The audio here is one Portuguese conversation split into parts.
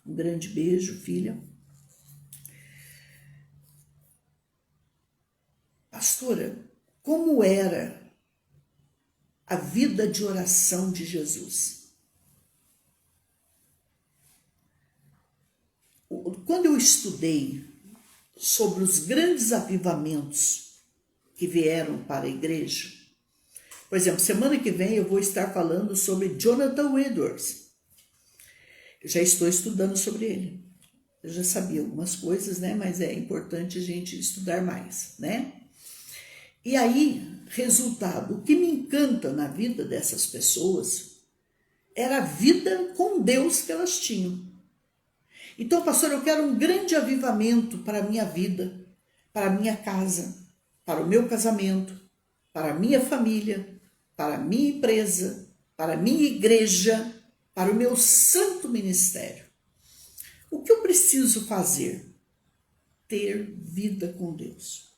Um grande beijo, filha. Pastora, como era a vida de oração de Jesus? Quando eu estudei sobre os grandes avivamentos que vieram para a igreja, por exemplo, semana que vem eu vou estar falando sobre Jonathan Edwards. Eu já estou estudando sobre ele. Eu já sabia algumas coisas, né? Mas é importante a gente estudar mais, né? E aí, resultado, o que me encanta na vida dessas pessoas era a vida com Deus que elas tinham. Então, pastor, eu quero um grande avivamento para a minha vida, para a minha casa, para o meu casamento, para a minha família, para a minha empresa, para a minha igreja, para o meu santo ministério. O que eu preciso fazer? Ter vida com Deus.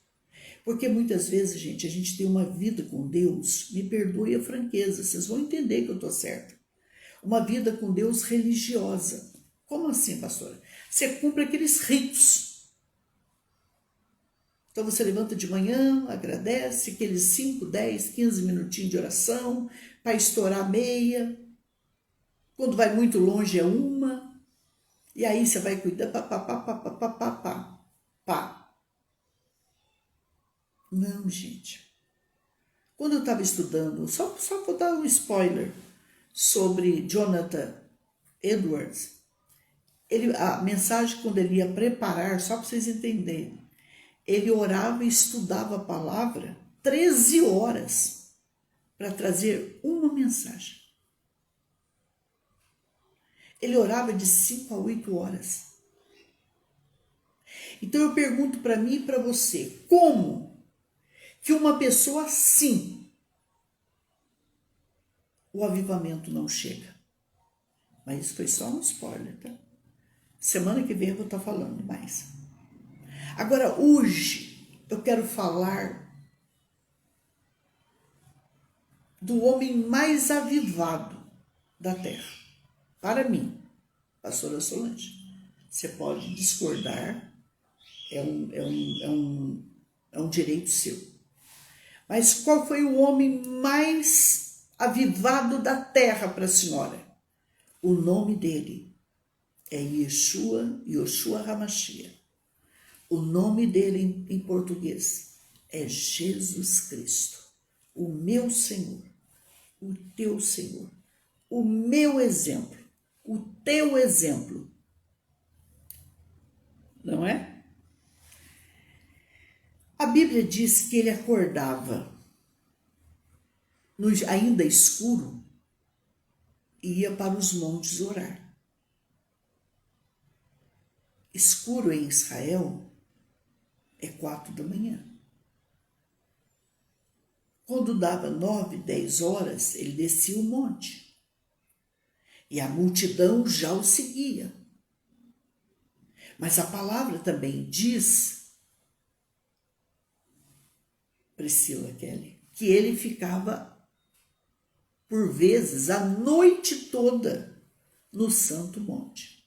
Porque muitas vezes, gente, a gente tem uma vida com Deus, me perdoe a franqueza, vocês vão entender que eu estou certa. Uma vida com Deus religiosa. Como assim, pastora? Você cumpre aqueles ritos. Então você levanta de manhã, agradece, aqueles 5, 10, 15 minutinhos de oração, para estourar meia. Quando vai muito longe é uma. E aí você vai cuidar, pá. Não, gente. Quando eu estava estudando, só vou dar um spoiler sobre Jonathan Edwards, a mensagem quando ele ia preparar, só para vocês entenderem, ele orava e estudava a palavra 13 horas para trazer uma mensagem. Ele orava de 5 a 8 horas. Então eu pergunto para mim e para você, como que uma pessoa assim, o avivamento não chega? Mas isso foi só um spoiler, tá? Semana que vem eu vou estar falando mais. Agora, hoje, eu quero falar do homem mais avivado da terra. Para mim, pastora Solange. Você pode discordar, é um direito seu. Mas qual foi o homem mais avivado da terra para a senhora? O nome dele é Yoshua HaMashiach. O nome dele em português é Jesus Cristo, o meu Senhor, o teu Senhor, o meu exemplo, o teu exemplo. Não é? A Bíblia diz que ele acordava ainda escuro e ia para os montes orar. Escuro em Israel é 4 da manhã. Quando dava 9, 10 horas, ele descia o monte. E a multidão já o seguia. Mas a palavra também diz, Priscila Kelly, que ele ficava, por vezes, a noite toda no Santo Monte.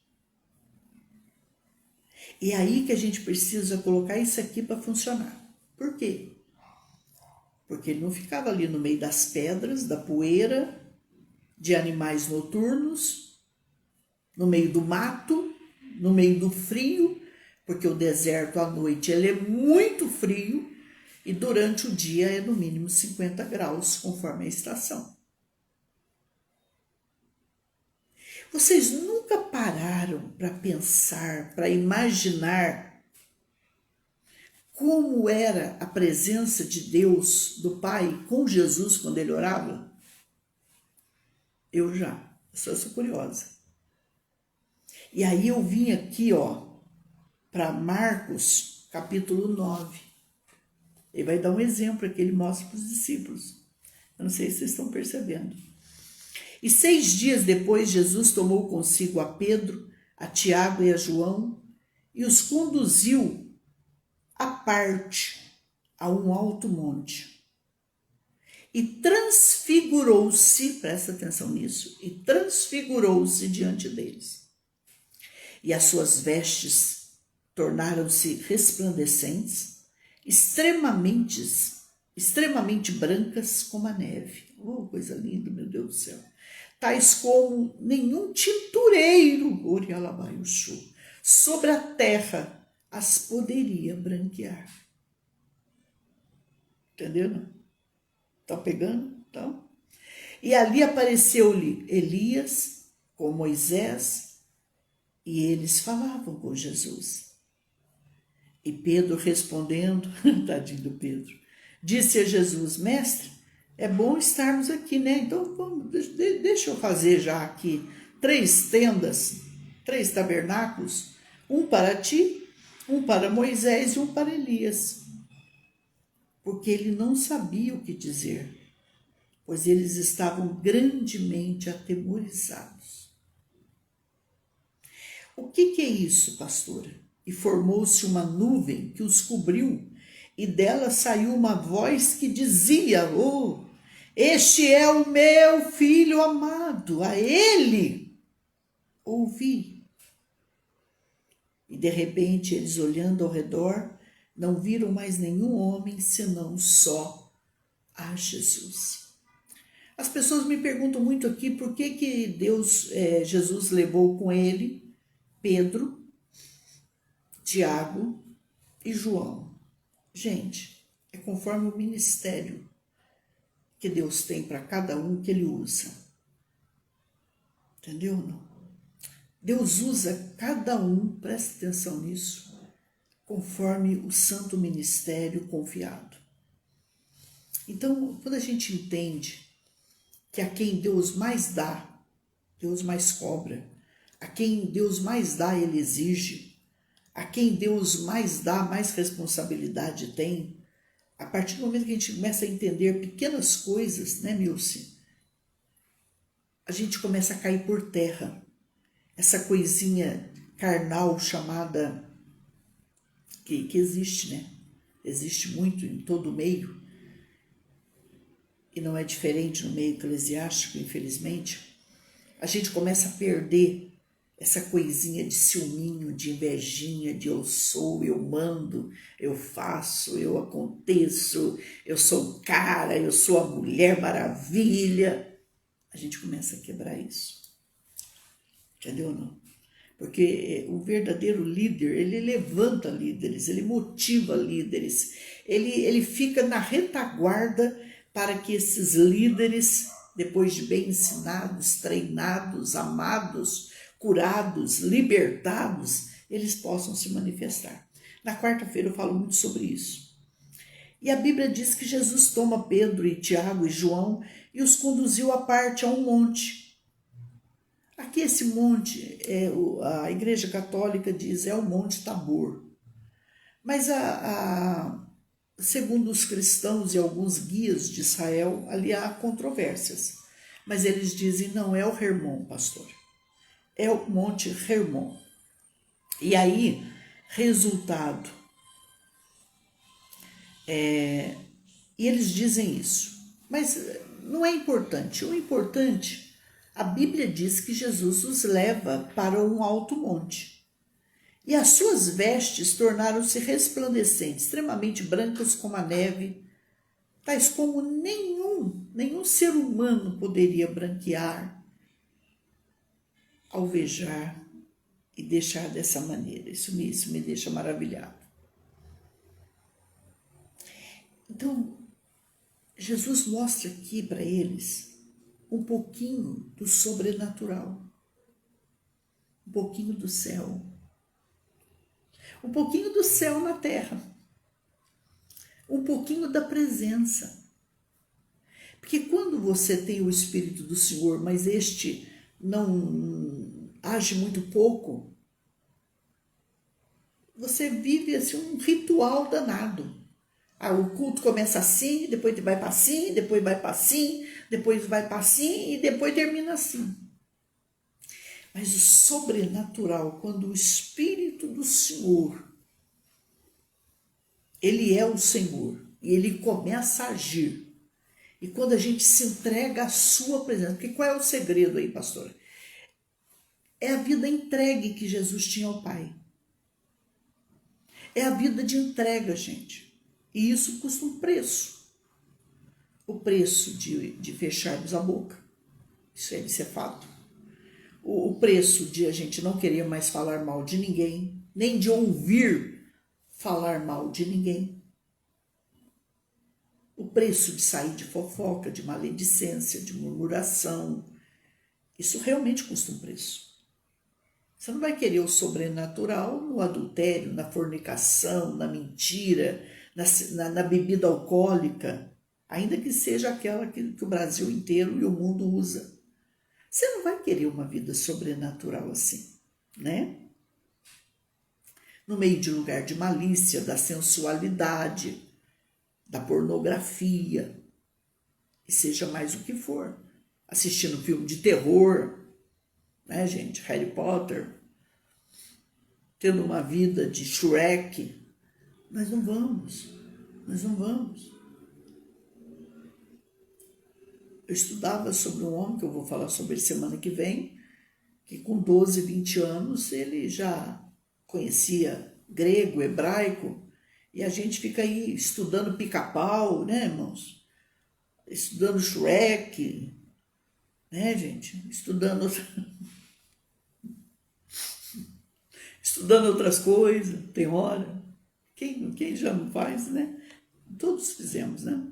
E é aí que a gente precisa colocar isso aqui para funcionar. Por quê? Porque ele não ficava ali no meio das pedras, da poeira, de animais noturnos, no meio do mato, no meio do frio, porque o deserto à noite ele é muito frio e durante o dia é no mínimo 50 graus, conforme a estação. Vocês nunca pararam para pensar, para imaginar como era a presença de Deus, do Pai, com Jesus quando ele orava? Eu sou curiosa. E aí eu vim aqui, para Marcos, capítulo 9. Ele vai dar um exemplo aqui, ele mostra para os discípulos. Eu não sei se vocês estão percebendo. E 6 dias depois, Jesus tomou consigo a Pedro, a Tiago e a João e os conduziu à parte, a um alto monte. E transfigurou-se, presta atenção nisso, e transfigurou-se diante deles. e as suas vestes tornaram-se resplandecentes, extremamente brancas como a neve. Oh, coisa linda, meu Deus do céu. Tais como nenhum tintureiro, Orialabaiuxu, sobre a terra as poderia branquear. Entendeu? Estão pegando? Então? E ali apareceu-lhe Elias com Moisés, e eles falavam com Jesus. E Pedro respondendo, tadinho do Pedro, disse a Jesus: Mestre, é bom estarmos aqui, né? Então deixa eu fazer já aqui 3 tendas, 3 tabernáculos, um para ti, um para Moisés e um para Elias. Porque ele não sabia o que dizer, pois eles estavam grandemente atemorizados. O que é isso, pastora? E formou-se uma nuvem que os cobriu, e dela saiu uma voz que dizia: Oh, este é o meu filho amado, a ele ouvi. E de repente eles, olhando ao redor, não viram mais nenhum homem senão só a Jesus. As pessoas me perguntam muito aqui por que Jesus levou com ele Pedro, Tiago e João. Gente, é conforme o ministério que Deus tem para cada um que ele usa. Entendeu ou não? Deus usa cada um, presta atenção nisso, conforme o santo ministério confiado. Então, quando a gente entende que a quem Deus mais dá, Deus mais cobra, a quem Deus mais dá, ele exige, a quem Deus mais dá, mais responsabilidade tem, a partir do momento que a gente começa a entender pequenas coisas, né, Milce? A gente começa a cair por terra. Essa coisinha carnal chamada, que existe, né? Existe muito em todo o meio, e não é diferente no meio eclesiástico, infelizmente. A gente começa a perder essa coisinha de ciúminho, de invejinha, de eu sou, eu mando, eu faço, eu aconteço, eu sou o cara, eu sou a mulher maravilha. A gente começa a quebrar isso. Entendeu ou não? Porque o verdadeiro líder, ele levanta líderes, ele motiva líderes, ele fica na retaguarda para que esses líderes, depois de bem ensinados, treinados, amados, curados, libertados, eles possam se manifestar. Na quarta-feira eu falo muito sobre isso. E a Bíblia diz que Jesus toma Pedro e Tiago e João e os conduziu à parte a um monte. Aqui esse monte, a Igreja Católica diz, é o Monte Tabor. Mas segundo os cristãos e alguns guias de Israel, ali há controvérsias. Mas eles dizem, não é o Hermon, pastor. É o Monte Hermon. E aí, resultado, e eles dizem isso. Mas não é importante. O importante, a Bíblia diz que Jesus os leva para um alto monte. E as suas vestes tornaram-se resplandecentes, extremamente brancas como a neve, tais como nenhum ser humano poderia branquear, alvejar e deixar dessa maneira. Isso me deixa maravilhado. Então, Jesus mostra aqui para eles um pouquinho do sobrenatural, um pouquinho do céu, um pouquinho do céu na terra, um pouquinho da presença. Porque quando você tem o Espírito do Senhor, mas este não age muito pouco, você vive assim um ritual danado. O culto começa assim, depois vai para assim, depois vai para assim, depois vai para assim e depois termina assim. Mas o sobrenatural, quando o Espírito do Senhor, ele é o Senhor e ele começa a agir. E quando a gente se entrega à sua presença, porque qual é o segredo aí, pastora? É a vida entregue que Jesus tinha ao Pai. É a vida de entrega, gente. E isso custa um preço. O preço de fecharmos a boca. Isso é fato. O preço de a gente não querer mais falar mal de ninguém, nem de ouvir falar mal de ninguém. O preço de sair de fofoca, de maledicência, de murmuração. Isso realmente custa um preço. Você não vai querer o sobrenatural no adultério, na fornicação, na mentira, na bebida alcoólica, ainda que seja aquela que o Brasil inteiro e o mundo usa. Você não vai querer uma vida sobrenatural assim, né? No meio de lugar de malícia, da sensualidade, da pornografia, e seja mais o que for. Assistindo filme de terror, né, gente? Harry Potter, tendo uma vida de Shrek. Nós não vamos. Eu estudava sobre um homem, que eu vou falar sobre ele semana que vem, que com 12, 20 anos ele já conhecia grego, hebraico, e a gente fica aí estudando pica-pau, né, irmãos? Estudando Shrek, né, gente? Estudando outras coisas, tem hora. Quem já não faz, né? Todos fizemos, né?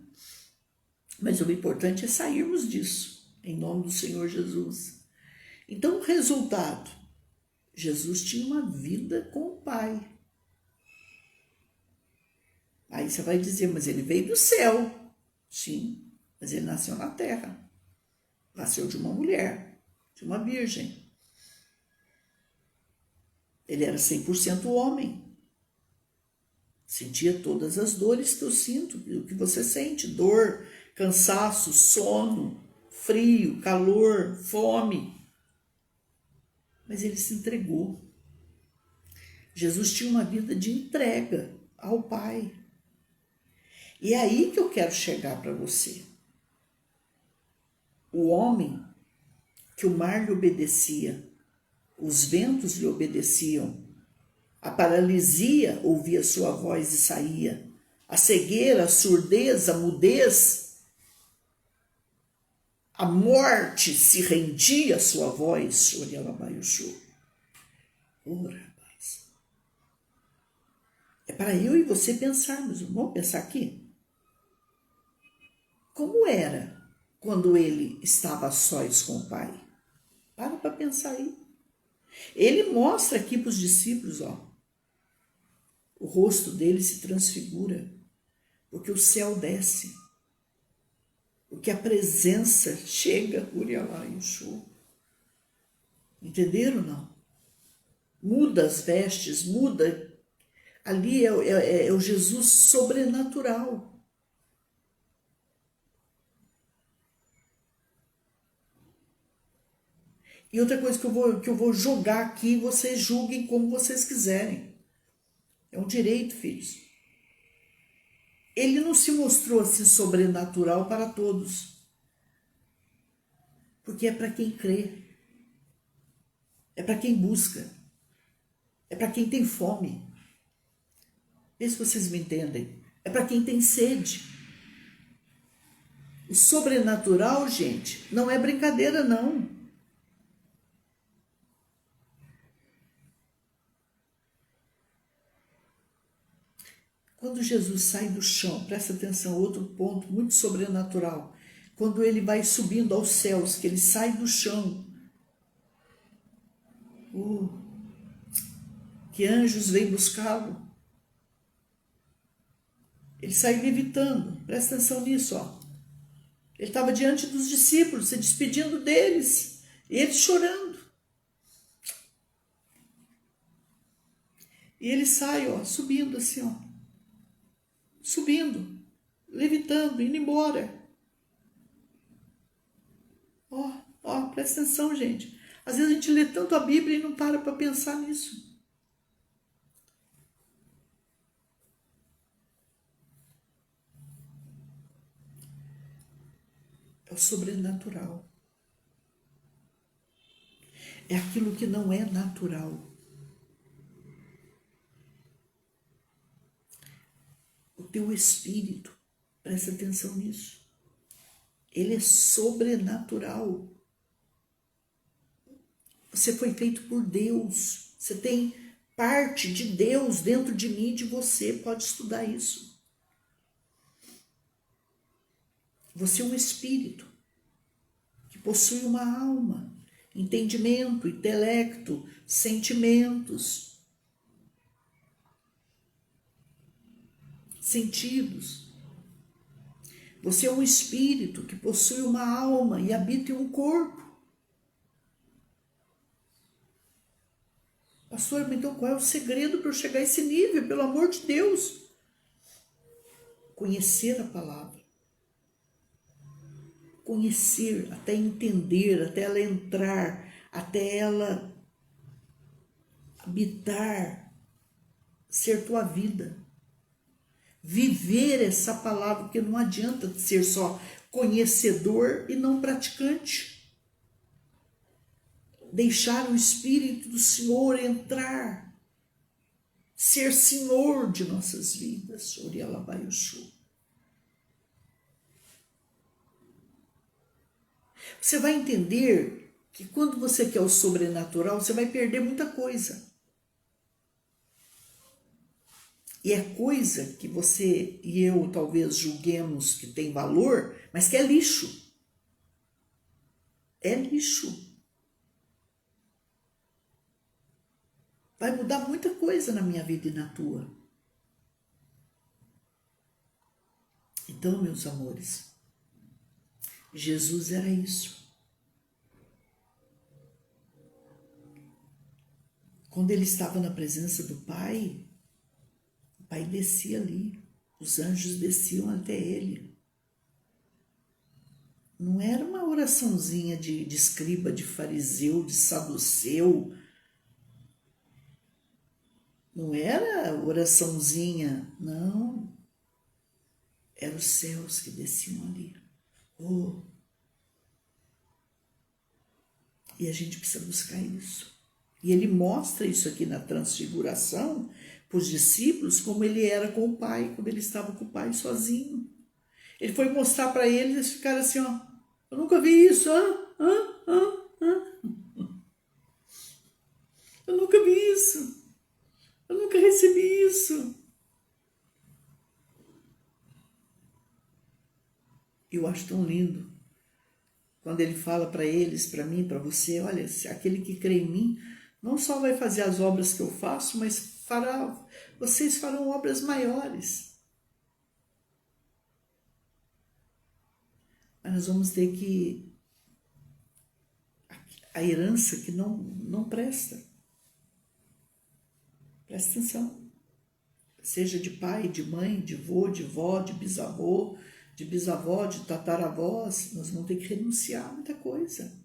Mas o importante é sairmos disso, em nome do Senhor Jesus. Então, o resultado, Jesus tinha uma vida com o Pai. Aí você vai dizer, mas ele veio do céu. Sim, mas ele nasceu na terra. Nasceu de uma mulher, de uma virgem. Ele era 100% homem. Sentia todas as dores que eu sinto, o que você sente, dor, cansaço, sono, frio, calor, fome. Mas ele se entregou. Jesus tinha uma vida de entrega ao Pai. E é aí que eu quero chegar para você. O homem que o mar lhe obedecia, os ventos lhe obedeciam, a paralisia ouvia sua voz e saía, a cegueira, a surdez, a mudez, a morte se rendia à sua voz. É para eu e você pensarmos. Vamos pensar aqui? Como era quando ele estava a sós com o Pai? Para pensar aí. Ele mostra aqui para os discípulos, ó, o rosto dele se transfigura, porque o céu desce, porque a presença chega, Urialá e Yeshua. Entenderam ou não? Muda as vestes, muda. Ali é o Jesus sobrenatural. E outra coisa que eu vou jogar aqui, vocês julguem como vocês quiserem. É um direito, filhos. Ele não se mostrou assim sobrenatural para todos. Porque é para quem crê. É para quem busca. É para quem tem fome. Vê se vocês me entendem. É para quem tem sede. O sobrenatural, gente, não é brincadeira, não. Quando Jesus sai do chão, presta atenção, outro ponto muito sobrenatural. Quando ele vai subindo aos céus, que ele sai do chão. Que anjos vêm buscá-lo. Ele sai levitando, presta atenção nisso, ó. Ele estava diante dos discípulos, se despedindo deles, e eles chorando. E ele sai, ó, subindo assim, ó. Subindo, levitando, indo embora. Ó, presta atenção, gente. Às vezes a gente lê tanto a Bíblia e não para pensar nisso. É o sobrenatural. é aquilo que não é natural. O teu espírito, presta atenção nisso, ele é sobrenatural. Você foi feito por Deus, você tem parte de Deus dentro de mim e de você, pode estudar isso. Você é um espírito que possui uma alma, entendimento, intelecto, sentimentos, sentidos. Você é um espírito que possui uma alma e habita em um corpo. Pastor, então qual é o segredo para eu chegar a esse nível? Pelo amor de Deus. Conhecer a palavra. Conhecer, até entender, até ela entrar, até ela habitar, ser tua vida. Viver essa palavra, porque não adianta ser só conhecedor e não praticante. Deixar o Espírito do Senhor entrar, ser Senhor de nossas vidas. Você vai entender que quando você quer o sobrenatural, você vai perder muita coisa. E é coisa que você e eu talvez julguemos que tem valor, mas que é lixo. É lixo. Vai mudar muita coisa na minha vida e na tua. Então, meus amores, Jesus era isso. Quando ele estava na presença do Pai, o Pai descia ali, os anjos desciam até ele. Não era uma oraçãozinha de escriba, de fariseu, de saduceu. Não era oraçãozinha, não. Eram os céus que desciam ali. Oh. E a gente precisa buscar isso. E ele mostra isso aqui na transfiguração para os discípulos, como ele era com o Pai, quando ele estava com o Pai sozinho. Ele foi mostrar para eles, eles ficaram assim, ó, eu nunca vi isso, eu nunca vi isso, eu nunca recebi isso. Eu acho tão lindo quando ele fala para eles, para mim, para você, olha, aquele que crê em mim não só vai fazer as obras que eu faço, mas vocês farão obras maiores. Mas nós vamos ter que a herança que não presta. Presta atenção. Seja de pai, de mãe, de vô, de vó, de bisavô, de bisavó, de tataravós, nós vamos ter que renunciar a muita coisa.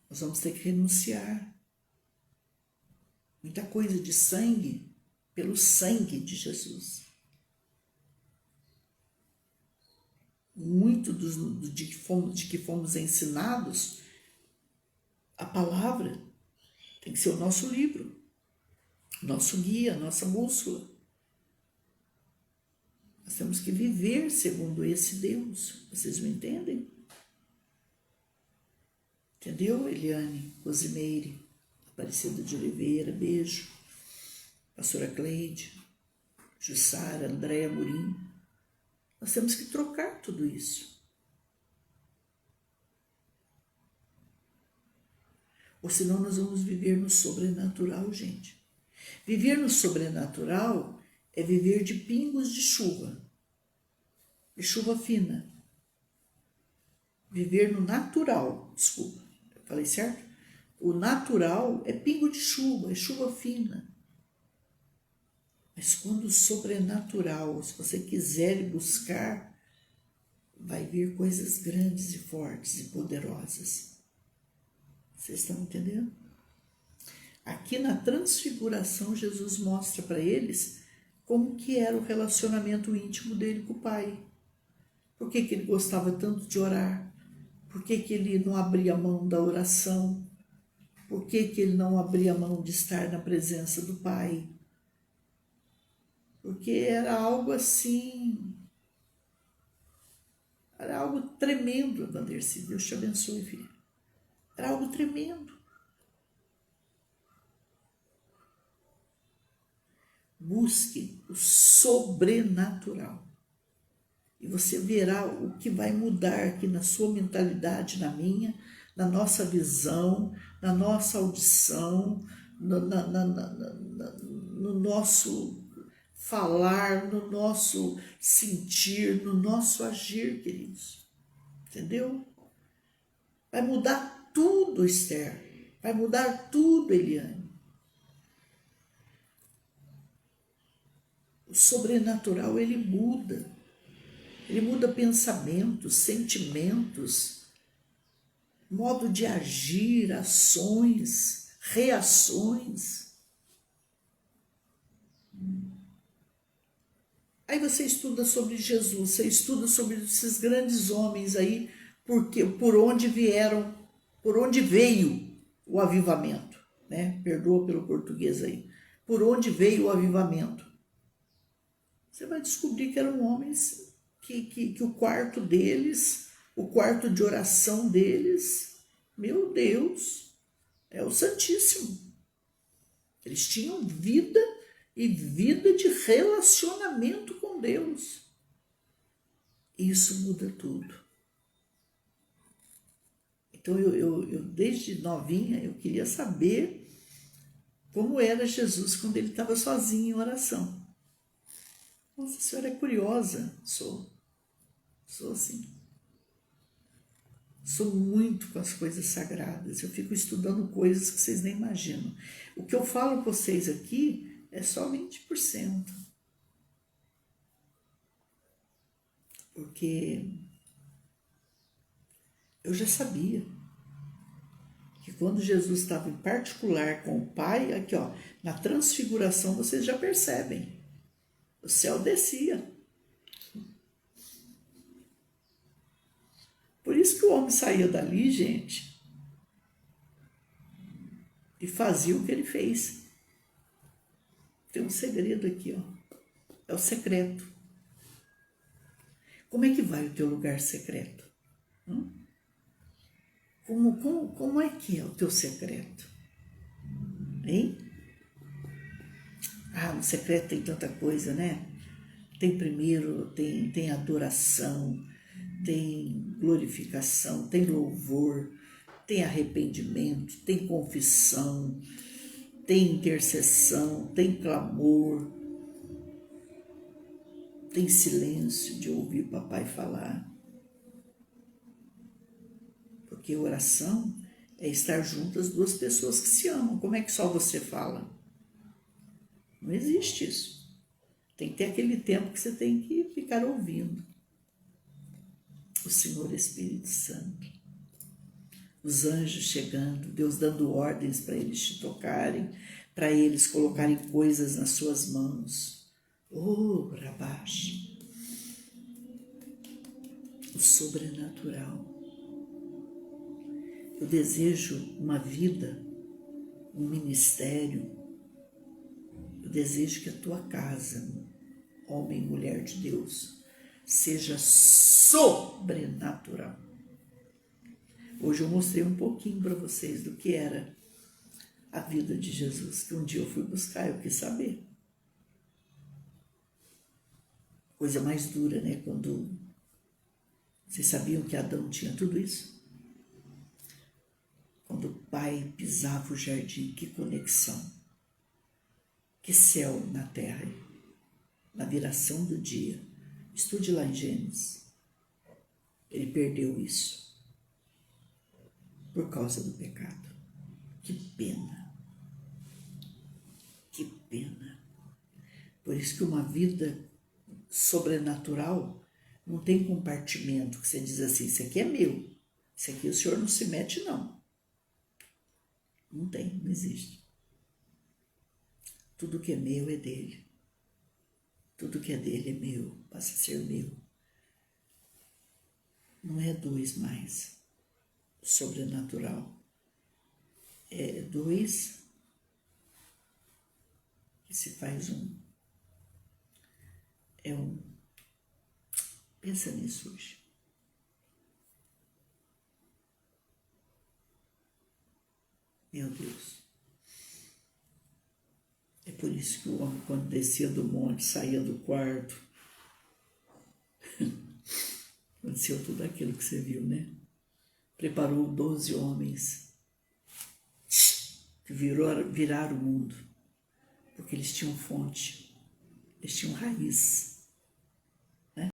Nós vamos ter que renunciar muita coisa de sangue, pelo sangue de Jesus. Muito de que fomos ensinados, a palavra tem que ser o nosso livro, nosso guia, nossa bússola. Nós temos que viver segundo esse Deus. Vocês me entendem? Entendeu, Eliane, Cosimeire, Aparecida de Oliveira, beijo. Pastora Cleide, Jussara, Andréa Murim. Nós temos que trocar tudo isso. Ou senão nós vamos viver no sobrenatural, gente. Viver no sobrenatural é viver de pingos de chuva fina. Viver no natural, desculpa, eu falei certo? O natural é pingo de chuva, é chuva fina. Mas quando o sobrenatural, se você quiser buscar, vai vir coisas grandes e fortes e poderosas. Vocês estão entendendo? Aqui na transfiguração, Jesus mostra para eles como que era o relacionamento íntimo dele com o Pai. Por que ele gostava tanto de orar? Por que ele não abria mão da oração? Por que ele não abria mão de estar na presença do Pai? Porque era algo assim, era algo tremendo, Vandercy. Deus te abençoe, filho. Era algo tremendo. Busque o sobrenatural. E você verá o que vai mudar aqui na sua mentalidade, na minha, na nossa visão, na nossa audição, no nosso falar, no nosso sentir, no nosso agir, queridos. Entendeu? Vai mudar tudo, Esther. Vai mudar tudo, Eliane. O sobrenatural, ele muda. Ele muda pensamentos, sentimentos, modo de agir, ações, reações. Aí você estuda sobre Jesus, você estuda sobre esses grandes homens aí, porque por onde vieram, por onde veio o avivamento, né? Perdoa pelo português aí. Por onde veio o avivamento? Você vai descobrir que eram homens que o quarto deles, o quarto de oração deles, meu Deus, é o Santíssimo. Eles tinham vida e vida de relacionamento com Deus. Isso muda tudo. Então eu desde novinha eu queria saber como era Jesus quando ele estava sozinho em oração. Nossa, a senhora é curiosa. Sou assim. Sou muito com as coisas sagradas. Eu fico estudando coisas que vocês nem imaginam. O que eu falo para vocês aqui é só 20%. Porque eu já sabia que quando Jesus estava em particular com o Pai, aqui ó, na transfiguração vocês já percebem. O céu descia. Por isso que o homem saía dali, gente, e fazia o que ele fez. Tem um segredo aqui, ó. É o secreto. Como é que vai o teu lugar secreto? Como é que é o teu secreto? Hein? Ah, no secreto tem tanta coisa, né? Tem primeiro, tem adoração, tem glorificação, tem louvor, tem arrependimento, tem confissão, tem intercessão, tem clamor, tem silêncio de ouvir papai falar. Porque oração é estar juntas duas pessoas que se amam. Como é que só você fala? Não existe isso. Tem que ter aquele tempo que você tem que ficar ouvindo o Senhor Espírito Santo. Os anjos chegando, Deus dando ordens para eles te tocarem, para eles colocarem coisas nas suas mãos. Oh, Rabash! O sobrenatural. Eu desejo uma vida, um ministério. Eu desejo que a tua casa, homem e mulher de Deus, seja sobrenatural. Hoje eu mostrei um pouquinho para vocês do que era a vida de Jesus, que um dia eu fui buscar, eu quis saber. Coisa mais dura, né? Quando vocês sabiam que Adão tinha tudo isso? Quando o pai pisava o jardim, que conexão, que céu na terra, na viração do dia. Estude lá em Gênesis. Ele perdeu isso por causa do pecado. Que pena. Que pena. Por isso que uma vida sobrenatural não tem compartimento, que você diz assim, isso aqui é meu, isso aqui o senhor não se mete não. Não tem, não existe. Tudo que é meu é dele. Tudo que é dele é meu, passa a ser meu. não é dois mais sobrenatural. É dois que se faz um. É um. Pensa nisso hoje. Meu Deus. É por isso que o homem, quando descia do monte, saía do quarto. Aconteceu tudo aquilo que você viu, né? Preparou 12 homens que viraram o mundo. Porque eles tinham fonte, eles tinham raiz.